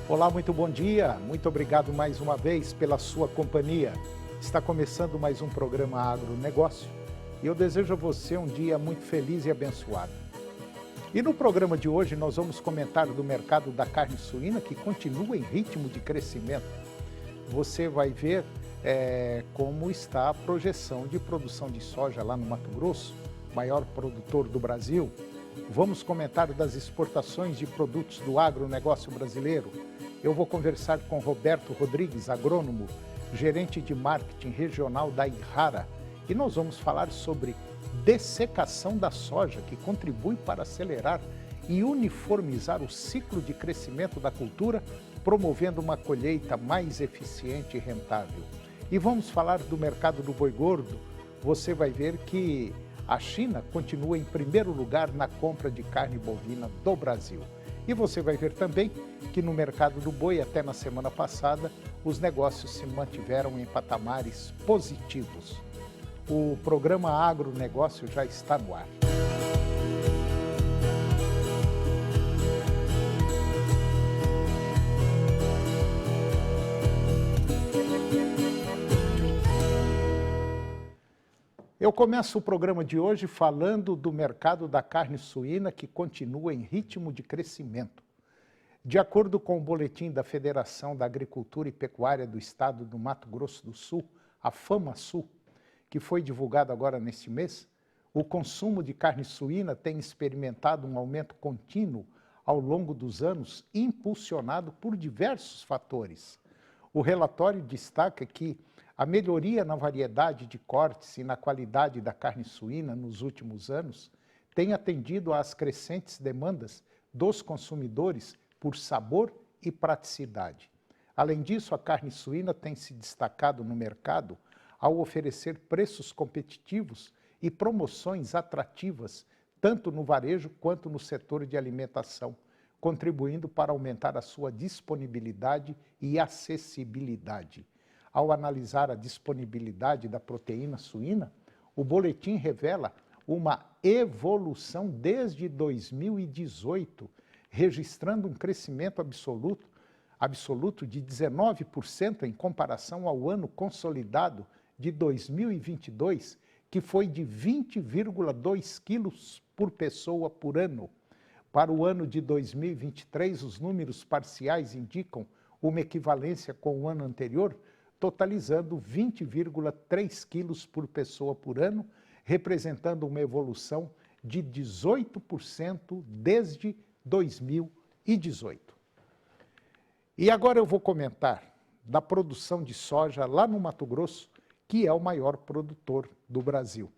Olá, muito bom dia. Muito obrigado mais uma vez pela sua companhia. Está começando mais um programa Agronegócio e eu desejo a você um dia muito feliz e abençoado. E no programa de hoje nós vamos comentar do mercado da carne suína que continua em ritmo de crescimento. Você vai ver como está a projeção de produção de soja lá no Mato Grosso, maior produtor do Brasil. Vamos comentar das exportações de produtos do agronegócio brasileiro. Eu vou conversar com Roberto Rodrigues, agrônomo, gerente de marketing regional da Irrara, e nós vamos falar sobre dessecação da soja, que contribui para acelerar e uniformizar o ciclo de crescimento da cultura, promovendo uma colheita mais eficiente e rentável. E vamos falar do mercado do boi gordo. Você vai ver que a China continua em primeiro lugar na compra de carne bovina do Brasil. E você vai ver também que no mercado do boi, até na semana passada, os negócios se mantiveram em patamares positivos. O programa Agronegócio já está no ar. Eu começo o programa de hoje falando do mercado da carne suína que continua em ritmo de crescimento. De acordo com o boletim da Federação da Agricultura e Pecuária do Estado do Mato Grosso do Sul, a FAMASul, que foi divulgado agora neste mês, o consumo de carne suína tem experimentado um aumento contínuo ao longo dos anos, impulsionado por diversos fatores. O relatório destaca que a melhoria na variedade de cortes e na qualidade da carne suína nos últimos anos tem atendido às crescentes demandas dos consumidores por sabor e praticidade. Além disso, a carne suína tem se destacado no mercado ao oferecer preços competitivos e promoções atrativas, tanto no varejo quanto no setor de alimentação, contribuindo para aumentar a sua disponibilidade e acessibilidade. Ao analisar a disponibilidade da proteína suína, o boletim revela uma evolução desde 2018, registrando um crescimento absoluto de 19% em comparação ao ano consolidado de 2022, que foi de 20,2 quilos por pessoa por ano. Para o ano de 2023, os números parciais indicam uma equivalência com o ano anterior, totalizando 20,3 quilos por pessoa por ano, representando uma evolução de 18% desde 2018. E agora eu vou comentar da produção de soja lá no Mato Grosso, que é o maior produtor do Brasil.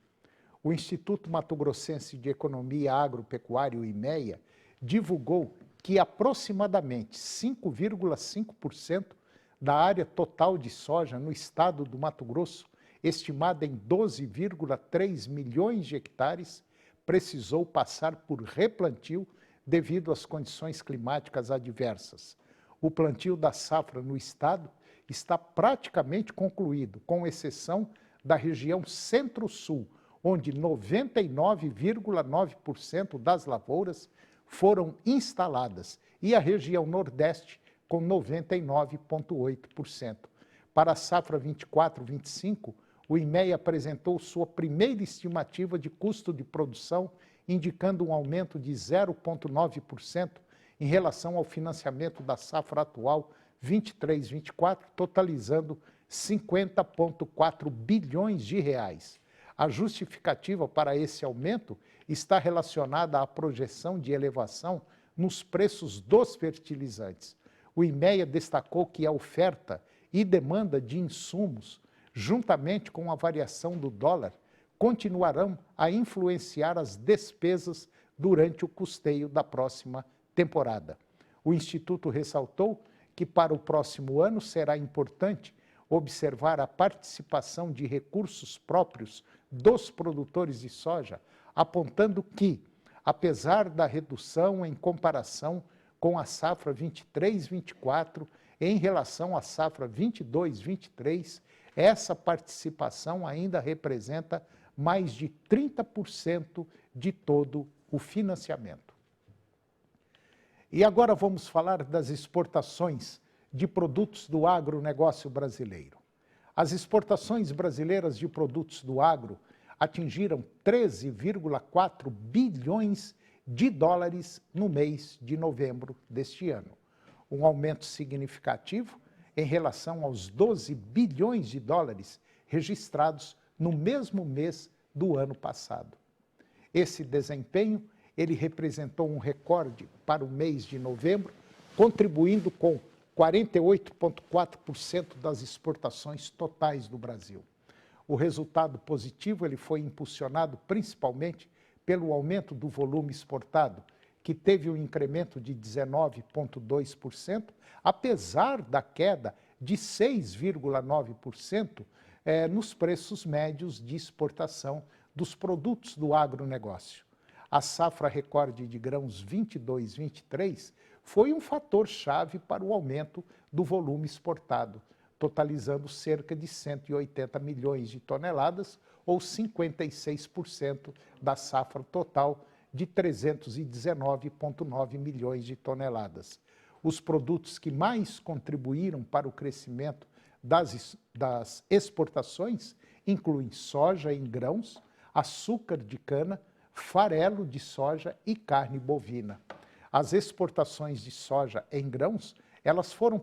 O Instituto Mato Grossense de Economia Agropecuária, o IMEA, divulgou que aproximadamente 5,5% da área total de soja no estado do Mato Grosso, estimada em 12,3 milhões de hectares, precisou passar por replantio devido às condições climáticas adversas. O plantio da safra no estado está praticamente concluído, com exceção da região Centro-Sul, onde 99,9% das lavouras foram instaladas, e a região Nordeste, com 99,8%. Para a safra 24-25, o IMEA apresentou sua primeira estimativa de custo de produção, indicando um aumento de 0,9% em relação ao financiamento da safra atual 23-24, totalizando 50,4 bilhões de reais. A justificativa para esse aumento está relacionada à projeção de elevação nos preços dos fertilizantes. O IMEA destacou que a oferta e demanda de insumos, juntamente com a variação do dólar, continuarão a influenciar as despesas durante o custeio da próxima temporada. O Instituto ressaltou que para o próximo ano será importante observar a participação de recursos próprios dos produtores de soja, apontando que, apesar da redução em comparação com a safra 23-24, em relação à safra 22-23, essa participação ainda representa mais de 30% de todo o financiamento. E agora vamos falar das exportações de produtos do agronegócio brasileiro. As exportações brasileiras de produtos do agro atingiram 13,4 bilhões de dólares no mês de novembro deste ano, um aumento significativo em relação aos 12 bilhões de dólares registrados no mesmo mês do ano passado. Esse desempenho ele representou um recorde para o mês de novembro, contribuindo com 48,4% das exportações totais do Brasil. O resultado positivo ele foi impulsionado principalmente pelo aumento do volume exportado, que teve um incremento de 19,2%, apesar da queda de 6,9% nos preços médios de exportação dos produtos do agronegócio. A safra recorde de grãos 22-23 foi um fator-chave para o aumento do volume exportado, totalizando cerca de 180 milhões de toneladas, ou 56% da safra total de 319,9 milhões de toneladas. Os produtos que mais contribuíram para o crescimento das exportações incluem soja em grãos, açúcar de cana, farelo de soja e carne bovina. As exportações de soja em grãos, elas foram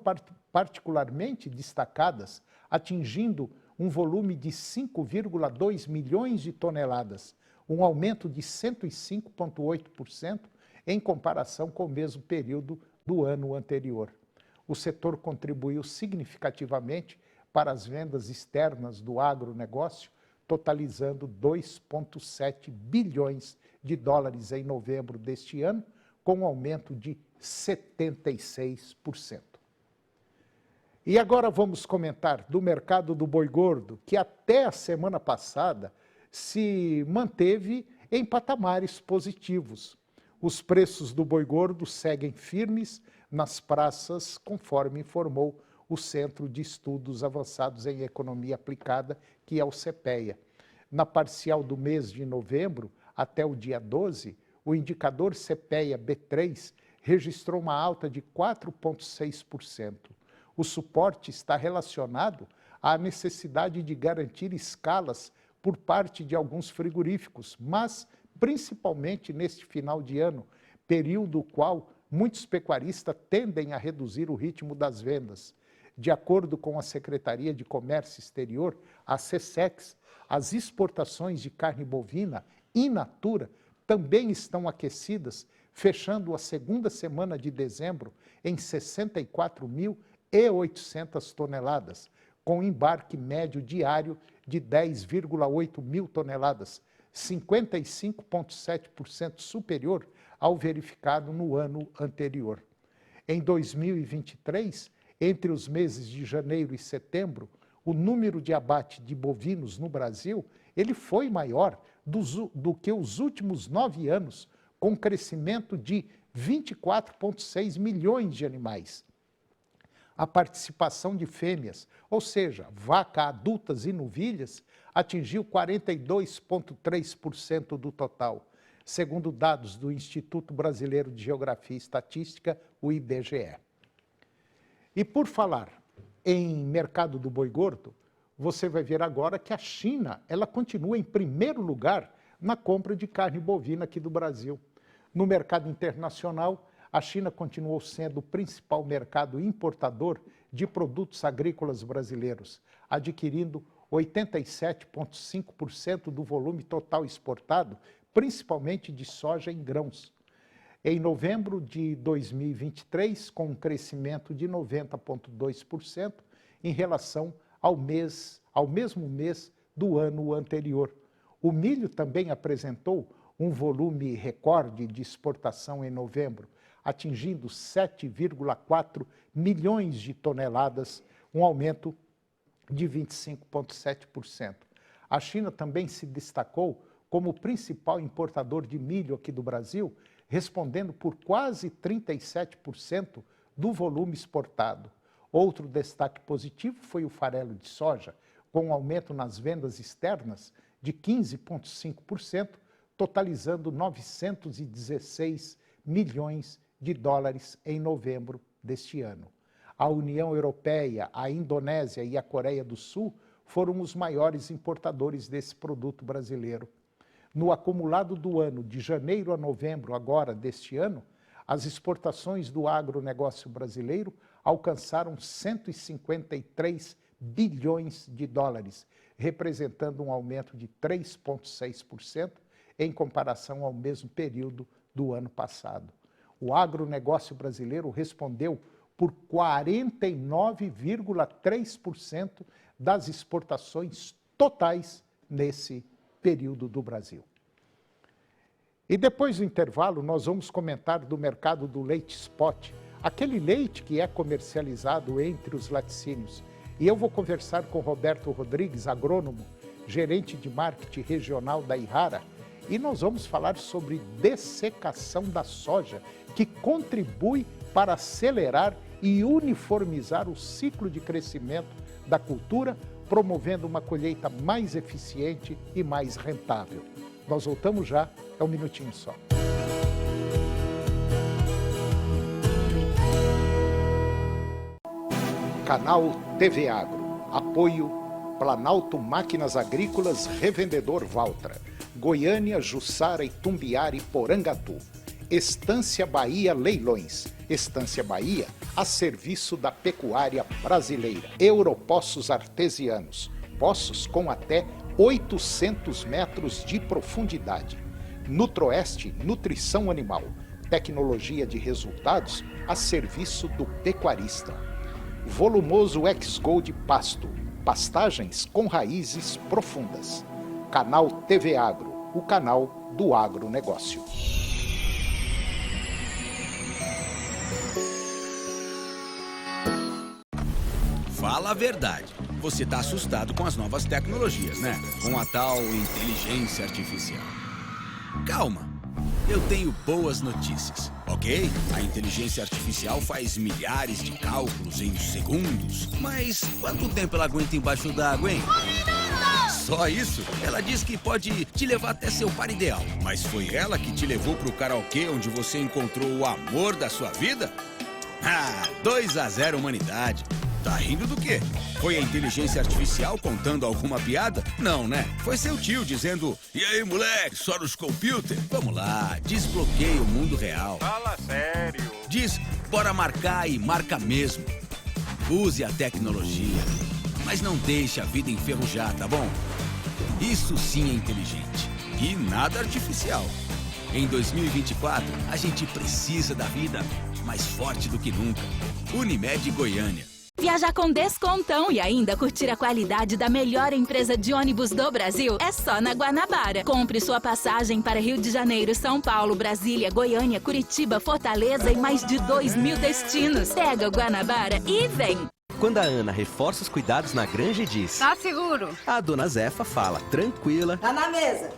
particularmente destacadas, atingindo um volume de 5,2 milhões de toneladas, um aumento de 105,8% em comparação com o mesmo período do ano anterior. O setor contribuiu significativamente para as vendas externas do agronegócio, totalizando 2,7 bilhões de dólares em novembro deste ano, com um aumento de 76%. E agora vamos comentar do mercado do boi gordo, que até a semana passada se manteve em patamares positivos. Os preços do boi gordo seguem firmes nas praças, conforme informou o Centro de Estudos Avançados em Economia Aplicada, que é o CEPEA. Na parcial do mês de novembro, até o dia 12, o indicador CEPEA B3 registrou uma alta de 4,6%. O suporte está relacionado à necessidade de garantir escalas por parte de alguns frigoríficos, mas principalmente neste final de ano, período qual muitos pecuaristas tendem a reduzir o ritmo das vendas. De acordo com a Secretaria de Comércio Exterior, a SECEX, as exportações de carne bovina in natura também estão aquecidas, fechando a segunda semana de dezembro em 64.800 toneladas, com embarque médio diário de 10,8 mil toneladas, 55,7% superior ao verificado no ano anterior. Em 2023, entre os meses de janeiro e setembro, o número de abate de bovinos no Brasil ele foi maior do que os últimos 9 anos, com crescimento de 24,6 milhões de animais. A participação de fêmeas, ou seja, vaca adultas e novilhas, atingiu 42,3% do total, segundo dados do Instituto Brasileiro de Geografia e Estatística, o IBGE. E por falar em mercado do boi gordo, você vai ver agora que a China ela continua em primeiro lugar na compra de carne bovina aqui do Brasil. No mercado internacional, a China continuou sendo o principal mercado importador de produtos agrícolas brasileiros, adquirindo 87,5% do volume total exportado, principalmente de soja em grãos. Em novembro de 2023, com um crescimento de 90,2% em relação ao mesmo mês do ano anterior. O milho também apresentou um volume recorde de exportação em novembro, atingindo 7,4 milhões de toneladas, um aumento de 25,7%. A China também se destacou como o principal importador de milho aqui do Brasil, respondendo por quase 37% do volume exportado. Outro destaque positivo foi o farelo de soja, com um aumento nas vendas externas de 15,5%, totalizando 916 milhões de dólares em novembro deste ano. A União Europeia, a Indonésia e a Coreia do Sul foram os maiores importadores desse produto brasileiro. No acumulado do ano, de janeiro a novembro agora deste ano, as exportações do agronegócio brasileiro alcançaram 153 bilhões de dólares, representando um aumento de 3,6% em comparação ao mesmo período do ano passado. O agronegócio brasileiro respondeu por 49,3% das exportações totais nesse período do Brasil. E depois do intervalo, nós vamos comentar do mercado do leite spot, aquele leite que é comercializado entre os laticínios. E eu vou conversar com Roberto Rodrigues, agrônomo, gerente de marketing regional da Ihara, e nós vamos falar sobre dessecação da soja, que contribui para acelerar e uniformizar o ciclo de crescimento da cultura, promovendo uma colheita mais eficiente e mais rentável. Nós voltamos já, é um minutinho só. Canal TV Agro. Apoio Planalto Máquinas Agrícolas Revendedor Valtra. Goiânia, Jussara, Itumbiara e Porangatu. Estância Bahia Leilões. Estância Bahia a serviço da pecuária brasileira. Europoços Artesianos. Poços com até 800 metros de profundidade. Nutroeste Nutrição Animal. Tecnologia de resultados a serviço do pecuarista. Volumoso X-Gold Pasto. Pastagens com raízes profundas. Canal TV Agro, o canal do agronegócio. Fala a verdade. Você está assustado com as novas tecnologias, né? Com a tal inteligência artificial. Calma, eu tenho boas notícias, ok? A inteligência artificial faz milhares de cálculos em segundos. Mas quanto tempo ela aguenta embaixo d'água, hein? Só isso? Ela diz que pode te levar até seu par ideal. Mas foi ela que te levou pro karaokê onde você encontrou o amor da sua vida? 2-0 humanidade. Tá rindo do quê? Foi a inteligência artificial contando alguma piada? Não, né? Foi seu tio dizendo: e aí, moleque, só nos computers? Vamos lá, desbloqueie o mundo real. Fala sério. Diz, bora marcar e marca mesmo. Use a tecnologia, mas não deixe a vida enferrujar, tá bom? Isso sim é inteligente e nada artificial. Em 2024, a gente precisa da vida mais forte do que nunca. Unimed Goiânia. Viajar com descontão e ainda curtir a qualidade da melhor empresa de ônibus do Brasil é só na Guanabara. Compre sua passagem para Rio de Janeiro, São Paulo, Brasília, Goiânia, Curitiba, Fortaleza e mais de 2.000 destinos. Pega o Guanabara e vem! Quando a Ana reforça os cuidados na granja e diz: tá seguro. A dona Zefa fala: tranquila. Tá na mesa.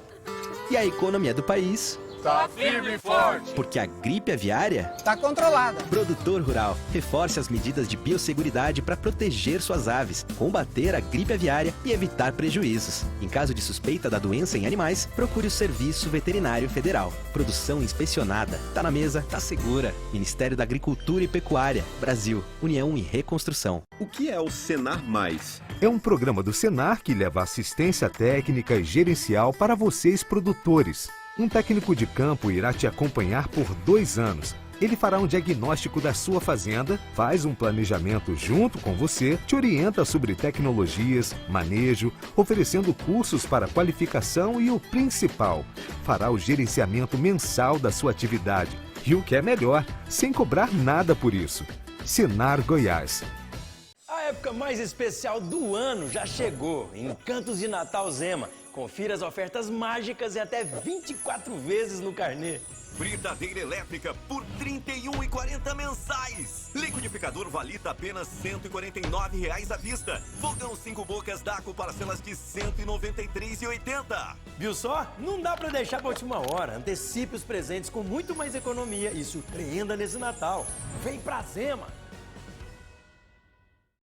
E a economia do país: Tá firme e forte. porque a gripe aviária Tá controlada. Produtor rural, reforce as medidas de biosseguridade para proteger suas aves, combater a gripe aviária e evitar prejuízos. Em caso de suspeita da doença em animais, procure o Serviço Veterinário Federal. Produção inspecionada. Tá na mesa, tá segura. Ministério da Agricultura e Pecuária. Brasil. União e Reconstrução. O que é o Senar Mais? É um programa do Senar que leva assistência técnica e gerencial para vocês produtores. Um técnico de campo irá te acompanhar por 2 anos. Ele fará um diagnóstico da sua fazenda, faz um planejamento junto com você, te orienta sobre tecnologias, manejo, oferecendo cursos para qualificação e o principal, fará o gerenciamento mensal da sua atividade. E o que é melhor, sem cobrar nada por isso. Senar Goiás. A época mais especial do ano já chegou. Encantos de Natal Zema. Confira as ofertas mágicas e até 24 vezes no carnê. Fritadeira elétrica por R$ 31,40 mensais. Liquidificador Valita apenas R$ 149,00 à vista. Fogão 5 bocas Daco parcelas de R$ 193,80. Viu só? Não dá pra deixar pra última hora. Antecipe os presentes com muito mais economia e surpreenda nesse Natal. Vem pra Zema!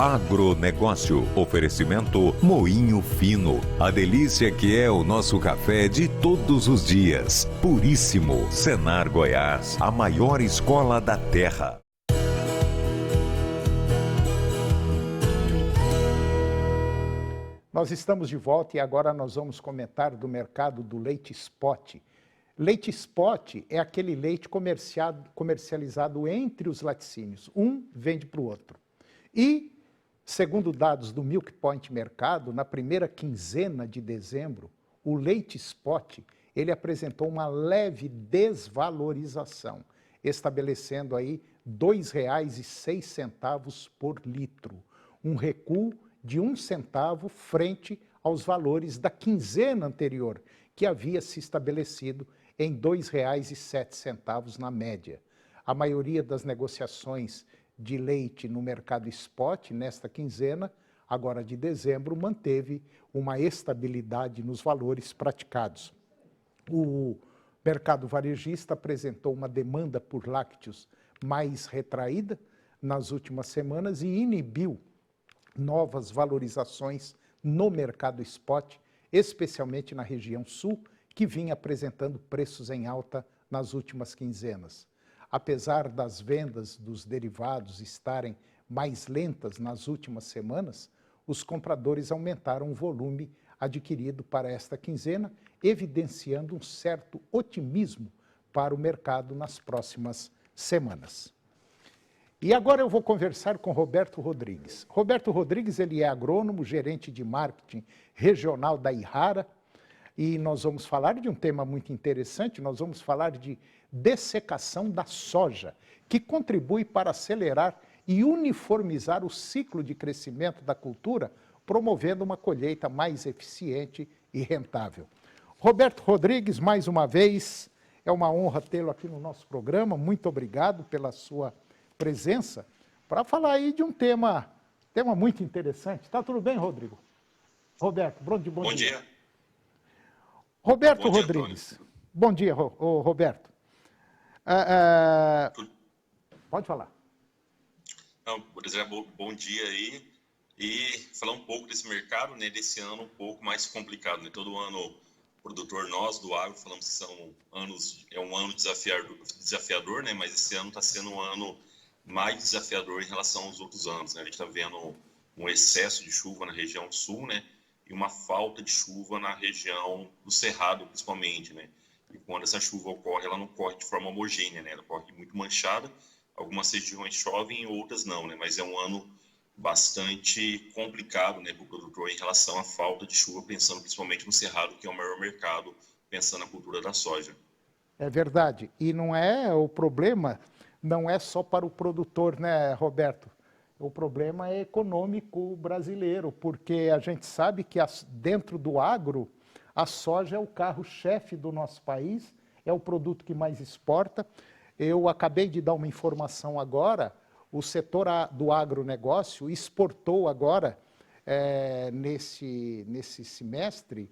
Agronegócio. Oferecimento Moinho Fino. A delícia que é o nosso café de todos os dias. Puríssimo. Senar Goiás, a maior escola da terra. Nós estamos de volta e agora nós vamos comentar do mercado do leite spot. Leite spot é aquele leite comercializado entre os laticínios. Um vende para o outro. E, segundo dados do Milk Point Mercado, na primeira quinzena de dezembro, o leite spot ele apresentou uma leve desvalorização, estabelecendo aí R$ 2,06 por litro, um recuo de 1 centavo frente aos valores da quinzena anterior, que havia se estabelecido em R$ 2,07 na média. A maioria das negociações de leite no mercado spot nesta quinzena, agora de dezembro, manteve uma estabilidade nos valores praticados. O mercado varejista apresentou uma demanda por lácteos mais retraída nas últimas semanas e inibiu novas valorizações no mercado spot, especialmente na região sul, que vinha apresentando preços em alta nas últimas quinzenas. Apesar das vendas dos derivados estarem mais lentas nas últimas semanas, os compradores aumentaram o volume adquirido para esta quinzena, evidenciando um certo otimismo para o mercado nas próximas semanas. E agora eu vou conversar com Roberto Rodrigues. Roberto Rodrigues, ele é agrônomo, gerente de marketing regional da Ihara, e nós vamos falar de um tema muito interessante, nós vamos falar de dessecação da soja, que contribui para acelerar e uniformizar o ciclo de crescimento da cultura, promovendo uma colheita mais eficiente e rentável. Roberto Rodrigues, mais uma vez, é uma honra tê-lo aqui no nosso programa, muito obrigado pela sua presença, para falar aí de um tema muito interessante. Tá tudo bem, Rodrigo? Roberto, bom dia. Roberto Rodrigues. Bom dia, Roberto. Pode falar. Não, por exemplo, bom dia aí. E falar um pouco desse mercado, né, desse ano um pouco mais complicado, né? Todo ano, produtor, nós do agro, falamos que é um ano desafiador, né? Mas esse ano está sendo um ano mais desafiador em relação aos outros anos, né? A gente está vendo um excesso de chuva na região sul, né? E uma falta de chuva na região do Cerrado, principalmente, né? E quando essa chuva ocorre, ela não ocorre de forma homogênea, né? Ela ocorre muito manchada. Algumas regiões chovem, outras não, né? Mas é um ano bastante complicado, né, para o produtor em relação à falta de chuva, pensando principalmente no Cerrado, que é o maior mercado, pensando na cultura da soja. É verdade. E não é o problema, não é só para o produtor, né, Roberto? O problema é econômico brasileiro, porque a gente sabe que dentro do agro, a soja é o carro-chefe do nosso país, é o produto que mais exporta. Eu acabei de dar uma informação agora, o setor do agronegócio exportou agora, nesse semestre,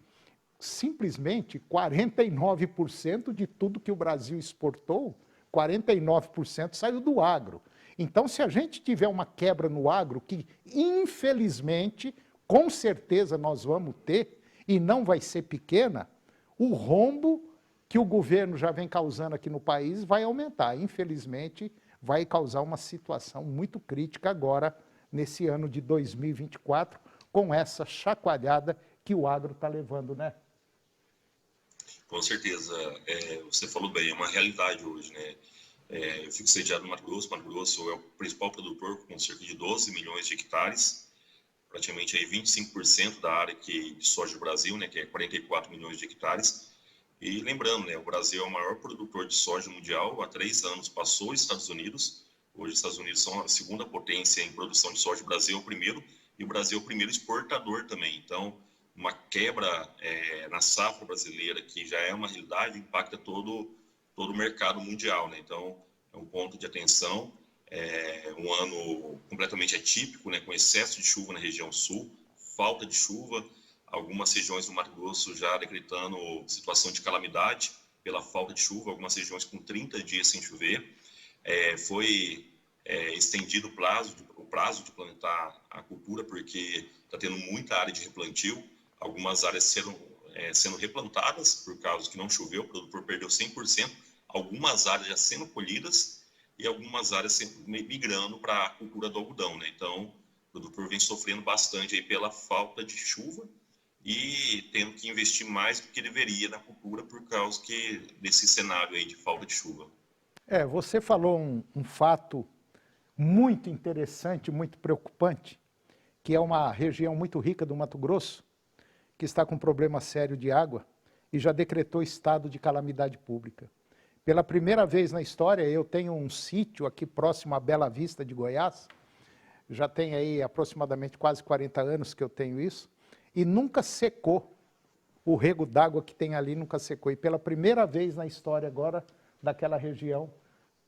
simplesmente 49% de tudo que o Brasil exportou, 49% saiu do agro. Então, se a gente tiver uma quebra no agro, que infelizmente, com certeza nós vamos ter, e não vai ser pequena, o rombo que o governo já vem causando aqui no país vai aumentar. Infelizmente, vai causar uma situação muito crítica agora, nesse ano de 2024, com essa chacoalhada que o agro está levando, né? Com certeza. Você falou bem, é uma realidade hoje, né? Eu fico sediado no Mato Grosso é o principal produtor com cerca de 12 milhões de hectares, praticamente aí 25% da área de soja do Brasil, né, que é 44 milhões de hectares. E lembrando, né, o Brasil é o maior produtor de soja mundial, há 3 anos passou os Estados Unidos, hoje os Estados Unidos são a segunda potência em produção de soja, o Brasil é o primeiro, e o Brasil é o primeiro exportador também. Então, uma quebra na safra brasileira, que já é uma realidade, impacta todo o mercado mundial, né? Então, é um ponto de atenção, um ano completamente atípico, né, com excesso de chuva na região sul, falta de chuva, algumas regiões do Mato Grosso já decretando situação de calamidade pela falta de chuva, algumas regiões com 30 dias sem chover. Foi estendido o prazo de plantar a cultura, porque está tendo muita área de replantio, algumas áreas sendo replantadas por causa que não choveu, o produtor perdeu 100%, algumas áreas já sendo colhidas e algumas áreas migrando para a cultura do algodão, né? Então, o produtor vem sofrendo bastante aí pela falta de chuva e tendo que investir mais do que deveria na cultura por causa desse cenário aí de falta de chuva. Você falou um fato muito interessante, muito preocupante, que é uma região muito rica do Mato Grosso, que está com um problema sério de água e já decretou estado de calamidade pública. Pela primeira vez na história, eu tenho um sítio aqui próximo a Bela Vista de Goiás, já tem aí aproximadamente quase 40 anos que eu tenho isso, e nunca secou. O rego d'água que tem ali nunca secou. E pela primeira vez na história agora daquela região,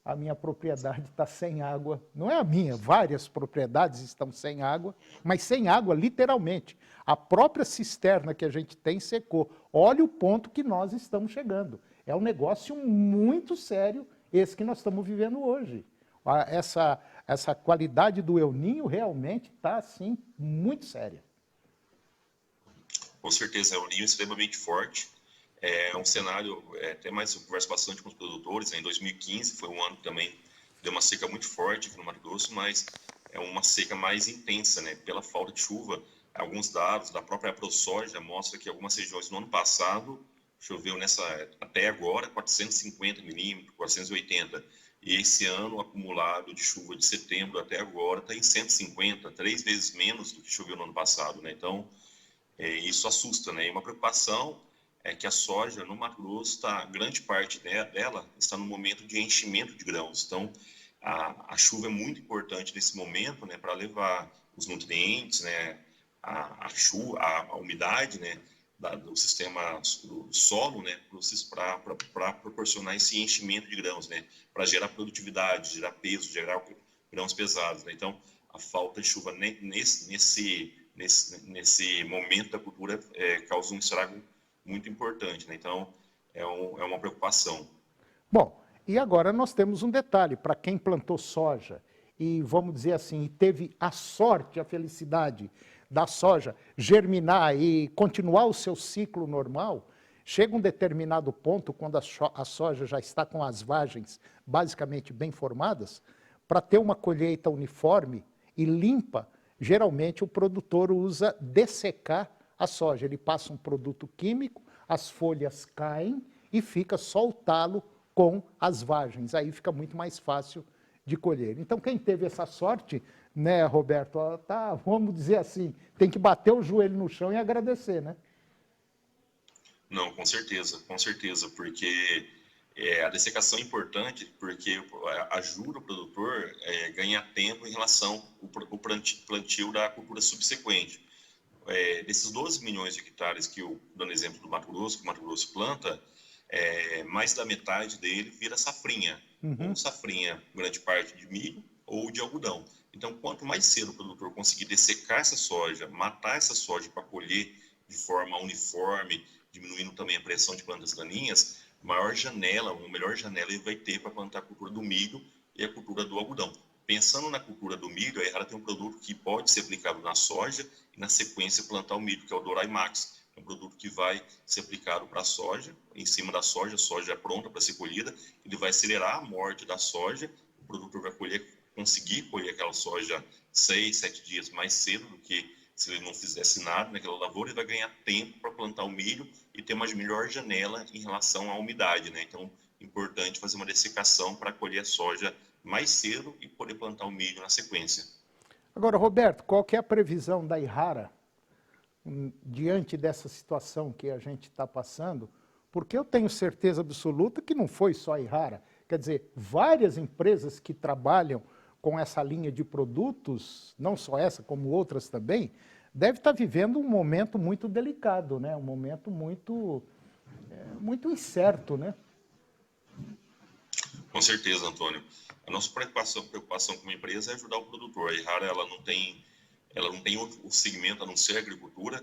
a minha propriedade está sem água. Não é a minha, várias propriedades estão sem água, mas sem água literalmente. A própria cisterna que a gente tem secou. Olha o ponto que nós estamos chegando. É um negócio muito sério esse que nós estamos vivendo hoje. Essa qualidade do El Niño realmente está, assim, muito séria. Com certeza, é um ninho extremamente forte. É um cenário, até mais eu converso bastante com os produtores, né? Em 2015 foi um ano que também deu uma seca muito forte aqui no Mato Grosso, mas é uma seca mais intensa, né? Pela falta de chuva. Alguns dados da própria ProSoja mostram que algumas regiões no ano passado choveu até agora 450 milímetros, 480. E esse ano, o acumulado de chuva de setembro até agora está em 150, 3 vezes menos do que choveu no ano passado, né? Então, isso assusta, né? E uma preocupação é que a soja no Mato Grosso, grande parte dela está no momento de enchimento de grãos. Então, a chuva é muito importante nesse momento, né, para levar os nutrientes, né, a umidade, né, do sistema do solo, né, para proporcionar esse enchimento de grãos, né, para gerar produtividade, gerar peso, gerar grãos pesados, né? Então, a falta de chuva nesse momento da cultura causa um estrago muito importante, né? Então, é uma preocupação. Bom, e agora nós temos um detalhe, para quem plantou soja e, vamos dizer assim, teve a sorte, a felicidade da soja germinar e continuar o seu ciclo normal, chega um determinado ponto, quando a soja já está com as vagens basicamente bem formadas, para ter uma colheita uniforme e limpa, geralmente o produtor usa dessecar a soja. Ele passa um produto químico, as folhas caem e fica só o talo com as vagens. Aí fica muito mais fácil de colher. Então, quem teve essa sorte, né, Roberto, vamos dizer assim, tem que bater o joelho no chão e agradecer, né? Não, com certeza, porque a dessecação é importante, porque ajuda o produtor a ganhar tempo em relação ao plantio da cultura subsequente. Desses 12 milhões de hectares que eu dando exemplo do Mato Grosso, que o Mato Grosso planta, mais da metade dele vira safrinha. Ou safrinha, grande parte de milho ou de algodão. Então, quanto mais cedo o produtor conseguir dessecar essa soja, matar essa soja para colher de forma uniforme, diminuindo também a pressão de plantas daninhas, melhor janela ele vai ter para plantar a cultura do milho e a cultura do algodão. Pensando na cultura do milho, a Errara tem um produto que pode ser aplicado na soja e, na sequência, plantar o milho, que é o Dorai Max. É um produto que vai ser aplicado para a soja, em cima da soja, a soja é pronta para ser colhida, ele vai acelerar a morte da soja, o produtor vai conseguir colher aquela soja 6, 7 dias mais cedo do que se ele não fizesse nada naquela lavoura, ele vai ganhar tempo para plantar o milho e ter uma melhor janela em relação à umidade, né? Então, é importante fazer uma dessecação para colher a soja mais cedo e poder plantar o milho na sequência. Agora, Roberto, qual que é a previsão da Errara diante dessa situação que a gente está passando? Porque eu tenho certeza absoluta que não foi só a Errara. Quer dizer, várias empresas que trabalham com essa linha de produtos, não só essa, como outras também, deve estar vivendo um momento muito delicado, né? Um momento muito incerto, né? Com certeza, Antônio. A nossa preocupação como empresa é ajudar o produtor. A Errara, ela não tem outro segmento a não ser a agricultura.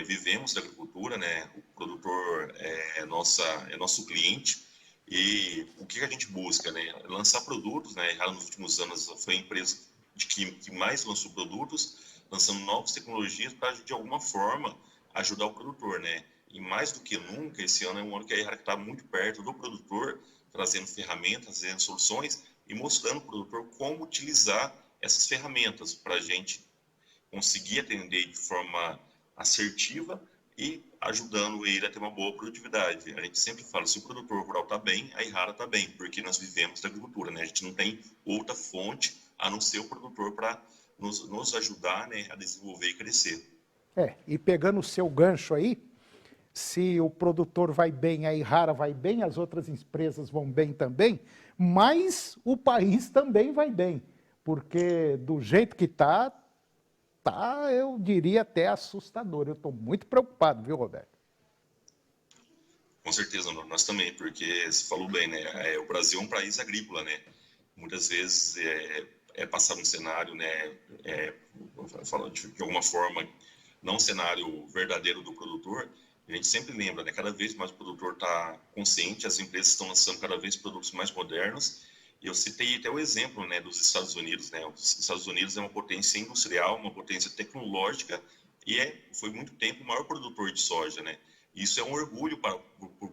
Vivemos da agricultura, né? O produtor é nosso cliente. E o que a gente busca, né? Lançar produtos, né? A Errara nos últimos anos foi a empresa que mais lançou produtos, lançando novas tecnologias para, de alguma forma, ajudar o produtor, né? E mais do que nunca, esse ano é um ano que a Errara está muito perto do produtor, trazendo ferramentas, trazendo soluções e mostrando ao produtor como utilizar essas ferramentas para a gente conseguir atender de forma assertiva e ajudando ele a ter uma boa produtividade. A gente sempre fala, se o produtor rural está bem, a Errara está bem, porque nós vivemos da agricultura, né? A gente não tem outra fonte a não ser o produtor para nos ajudar, né, a desenvolver e crescer. E pegando o seu gancho aí, se o produtor vai bem, a Errara vai bem, as outras empresas vão bem também, mas o país também vai bem, porque do jeito que está, eu diria até assustador. Eu estou muito preocupado, viu, Roberto? Com certeza, nós também, porque você falou bem, né? O Brasil é um país agrícola, né? Muitas vezes é passar um cenário, né? Falando de alguma forma, não um cenário verdadeiro do produtor. A gente sempre lembra, né? Cada vez mais o produtor está consciente, as empresas estão lançando cada vez produtos mais modernos. E eu citei até o exemplo, né, dos Estados Unidos, né? Os Estados Unidos é uma potência industrial, uma potência tecnológica e foi muito tempo o maior produtor de soja, né? Isso é um orgulho para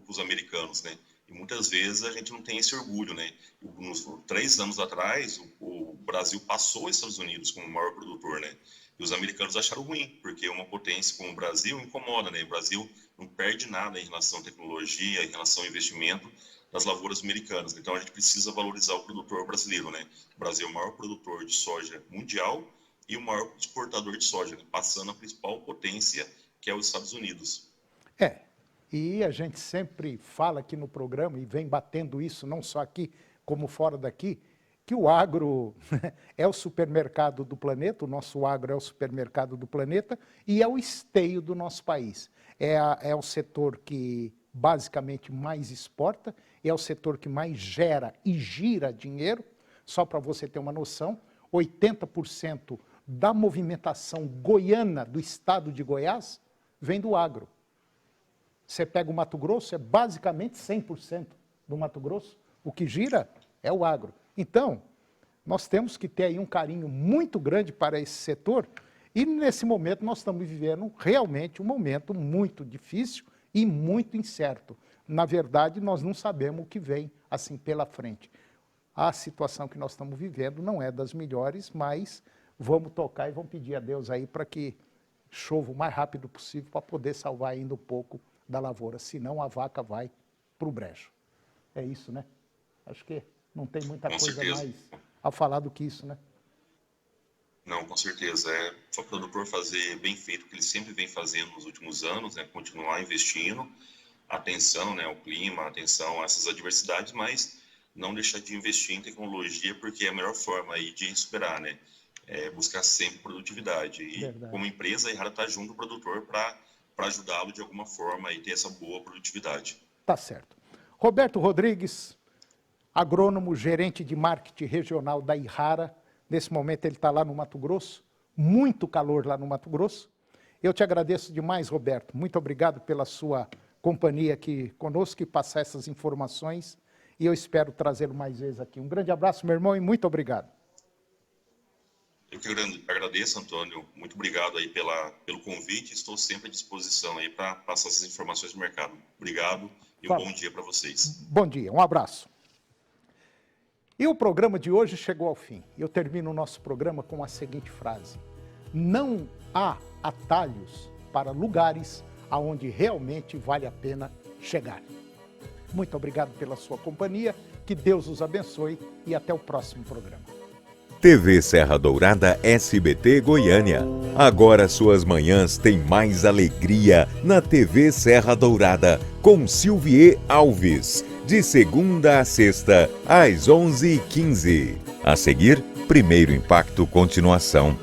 os americanos, né? E muitas vezes a gente não tem esse orgulho, né? Nos 3 anos atrás, o Brasil passou os Estados Unidos como o maior produtor, né? E os americanos acharam ruim, porque uma potência como o Brasil incomoda, né? O Brasil não perde nada em relação à tecnologia, em relação ao investimento das lavouras americanas. Então a gente precisa valorizar o produtor brasileiro, né? O Brasil é o maior produtor de soja mundial e o maior exportador de soja, né? Passando a principal potência, que é os Estados Unidos. E a gente sempre fala aqui no programa, e vem batendo isso, não só aqui, como fora daqui, que o agro é o supermercado do planeta, o nosso agro é o supermercado do planeta e é o esteio do nosso país. É o setor que basicamente mais exporta, é o setor que mais gera e gira dinheiro. Só para você ter uma noção, 80% da movimentação goiana do estado de Goiás vem do agro. Você pega o Mato Grosso, é basicamente 100% do Mato Grosso, o que gira é o agro. Então, nós temos que ter aí um carinho muito grande para esse setor e nesse momento nós estamos vivendo realmente um momento muito difícil e muito incerto. Na verdade, nós não sabemos o que vem assim pela frente. A situação que nós estamos vivendo não é das melhores, mas vamos tocar e vamos pedir a Deus aí para que chova o mais rápido possível para poder salvar ainda um pouco da lavoura, senão a vaca vai para o brejo. É isso, né? Acho que não tem muita coisa mais a falar do que isso, né? Não, com certeza. É só o produtor fazer bem feito o que ele sempre vem fazendo nos últimos anos, né? Continuar investindo, atenção, né, ao clima, atenção a essas adversidades, mas não deixar de investir em tecnologia, porque é a melhor forma aí de superar, né? Buscar sempre produtividade. E verdade. Como empresa, a Errara está junto ao produtor para ajudá-lo de alguma forma e ter essa boa produtividade. Tá certo. Roberto Rodrigues, agrônomo, gerente de marketing regional da Errara. Nesse momento ele está lá no Mato Grosso, muito calor lá no Mato Grosso. Eu te agradeço demais, Roberto. Muito obrigado pela sua companhia aqui conosco e passar essas informações. E eu espero trazê-lo mais vezes aqui. Um grande abraço, meu irmão, e muito obrigado. Eu que agradeço, Antônio. Muito obrigado aí pelo convite. Estou sempre à disposição aí para passar essas informações do mercado. Obrigado e um bom dia para vocês. Bom dia, um abraço. E o programa de hoje chegou ao fim. Eu termino o nosso programa com a seguinte frase: não há atalhos para lugares aonde realmente vale a pena chegar. Muito obrigado pela sua companhia, que Deus os abençoe e até o próximo programa. TV Serra Dourada SBT Goiânia. Agora suas manhãs têm mais alegria na TV Serra Dourada com Silvier Alves. De segunda a sexta, às 11h15. A seguir, Primeiro Impacto Continuação.